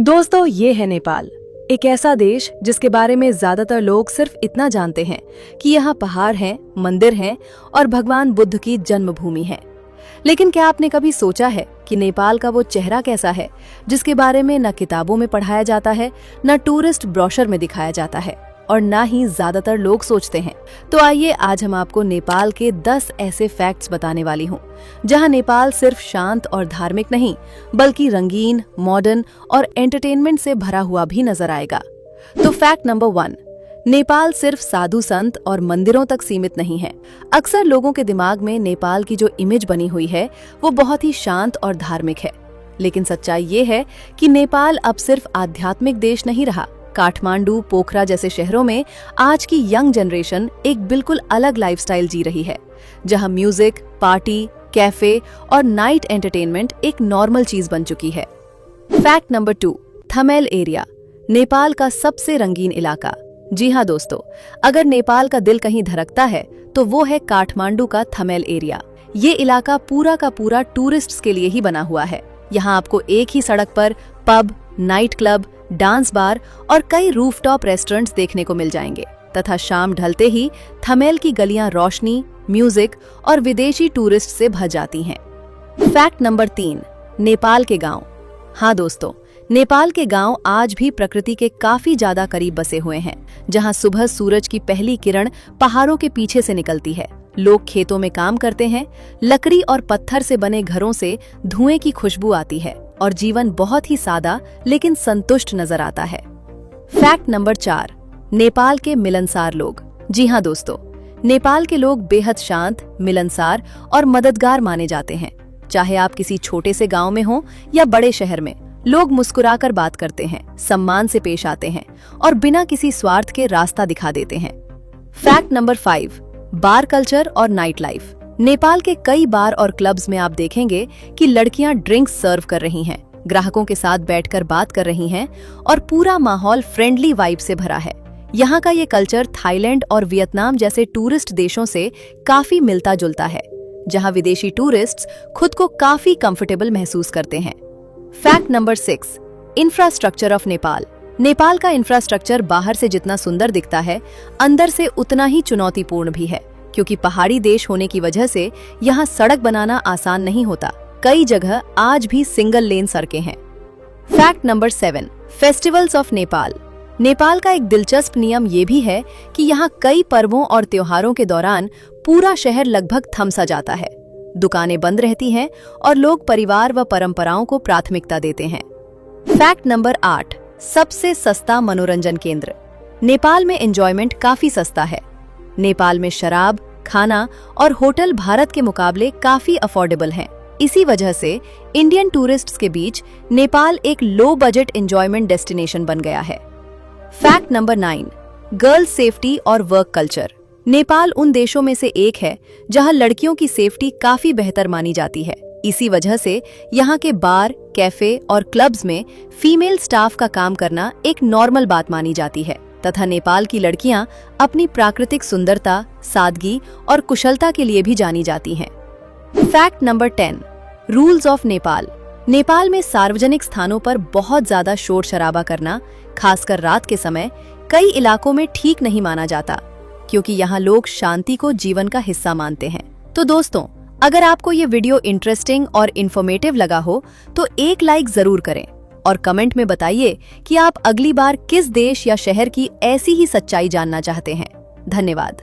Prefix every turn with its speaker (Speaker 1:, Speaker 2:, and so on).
Speaker 1: दोस्तों, ये है नेपाल, एक ऐसा देश जिसके बारे में ज्यादातर लोग सिर्फ इतना जानते हैं कि यहाँ पहाड़ हैं, मंदिर हैं और भगवान बुद्ध की जन्मभूमि है। लेकिन क्या आपने कभी सोचा है कि नेपाल का वो चेहरा कैसा है जिसके बारे में न किताबों में पढ़ाया जाता है, न टूरिस्ट ब्रोशर में दिखाया जाता है और ना ही ज्यादातर लोग सोचते हैं। तो आइए आज हम आपको नेपाल के 10 ऐसे फैक्ट्स बताने वाली हूँ जहाँ नेपाल सिर्फ शांत और धार्मिक नहीं बल्कि रंगीन, मॉडर्न और एंटरटेनमेंट से भरा हुआ भी नजर आएगा। तो फैक्ट नंबर 1, नेपाल सिर्फ साधु संत और मंदिरों तक सीमित नहीं है। अक्सर लोगों के दिमाग में नेपाल की जो इमेज बनी हुई है वो बहुत ही शांत और धार्मिक है, लेकिन सच्चाई ये है कि नेपाल अब सिर्फ आध्यात्मिक देश नहीं रहा। काठमांडू, पोखरा जैसे शहरों में आज की यंग जनरेशन एक बिल्कुल अलग लाइफस्टाइल जी रही है, जहां म्यूजिक, पार्टी, कैफे और नाइट एंटरटेनमेंट एक नॉर्मल चीज बन चुकी है। Fact number 2, Thamel area, Nepal का सबसे रंगीन इलाका। जी हाँ दोस्तों, अगर नेपाल का दिल कहीं धड़कता है तो वो है काठमांडू का थमेल एरिया। ये इलाका पूरा का पूरा टूरिस्ट्स के लिए ही बना हुआ है। यहाँ आपको एक ही सड़क पर pub, night club, dance bar और कई रूफटॉप रेस्टोरेंट्स देखने को मिल जाएंगे तथा शाम ढलते ही थमेल की गलियां रोशनी, म्यूजिक और विदेशी टूरिस्ट से भर जाती हैं। फैक्ट नंबर 3, नेपाल के गांव। हाँ दोस्तों, नेपाल के गांव आज भी प्रकृति के काफी ज्यादा करीब बसे हुए हैं, जहां सुबह सूरज की पहली किरण पहाड़ों के पीछे से निकलती है। लोग खेतों में काम करते हैं, लकड़ी और पत्थर से बने घरों से धुएं की खुशबू आती है और जीवन बहुत ही सादा लेकिन संतुष्ट नजर आता है। फैक्ट नंबर 4, नेपाल के मिलनसार लोग। जी हाँ दोस्तों, नेपाल के लोग बेहद शांत, मिलनसार और मददगार माने जाते हैं। चाहे आप किसी छोटे से गांव में हो या बड़े शहर में, लोग मुस्कुराकर बात करते हैं, सम्मान से पेश आते हैं और बिना किसी स्वार्थ के रास्ता दिखा देते हैं। फैक्ट नंबर 5, बार कल्चर और नाइट लाइफ। नेपाल के कई बार और क्लब्स में आप देखेंगे कि लड़कियां ड्रिंक्स सर्व कर रही हैं, ग्राहकों के साथ बैठकर बात कर रही हैं और पूरा माहौल फ्रेंडली वाइब से भरा है। यहाँ का ये कल्चर थाईलैंड और वियतनाम जैसे टूरिस्ट देशों से काफी मिलता जुलता है, जहाँ विदेशी टूरिस्ट्स खुद को काफी कंफर्टेबल महसूस करते हैं। Fact number 6, infrastructure of Nepal. Nepal का इंफ्रास्ट्रक्चर बाहर से जितना सुंदर दिखता है, अंदर से उतना ही चुनौतीपूर्ण भी है, क्योंकि पहाड़ी देश होने की वजह से यहाँ सड़क बनाना आसान नहीं होता। कई जगह आज भी सिंगल लेन सड़कें हैं। Fact number 7, festivals of Nepal. Nepal का एक दिलचस्प नियम ये भी है कि यहाँ कई पर्वों और त्योहारों के दौरान पूरा शहर लगभग थम सा जाता है। दुकानें बंद रहती हैं और लोग परिवार व परंपराओं को प्राथमिकता देते हैं। फैक्ट नंबर 8, सबसे सस्ता मनोरंजन केंद्र। नेपाल में एंजॉयमेंट काफी सस्ता है। नेपाल में शराब, खाना और होटल भारत के मुकाबले काफी अफोर्डेबल हैं। इसी वजह से इंडियन टूरिस्ट्स के बीच नेपाल एक लो बजट एंजॉयमेंट डेस्टिनेशन बन गया है। फैक्ट नंबर 9, गर्ल्स सेफ्टी और वर्क कल्चर। नेपाल उन देशों में से एक है जहां लड़कियों की सेफ्टी काफी बेहतर मानी जाती है। इसी वजह से यहाँ के बार, कैफे और क्लब्स में फीमेल स्टाफ का काम करना एक नॉर्मल बात मानी जाती है तथा नेपाल की लड़कियां अपनी प्राकृतिक सुंदरता, सादगी और कुशलता के लिए भी जानी जाती हैं। Fact number 10, rules of Nepal. Nepal में सार्वजनिक स्थानों पर बहुत ज्यादा शोर शराबा करना, खासकर रात के समय, कई इलाकों में ठीक नहीं माना जाता, क्योंकि यहाँ लोग शांति को जीवन का हिस्सा मानते हैं। तो दोस्तों, अगर आपको ये वीडियो इंटरेस्टिंग और इन्फॉर्मेटिव लगा हो तो एक लाइक जरूर करें और कमेंट में बताइए कि आप अगली बार किस देश या शहर की ऐसी ही सच्चाई जानना चाहते हैं। धन्यवाद।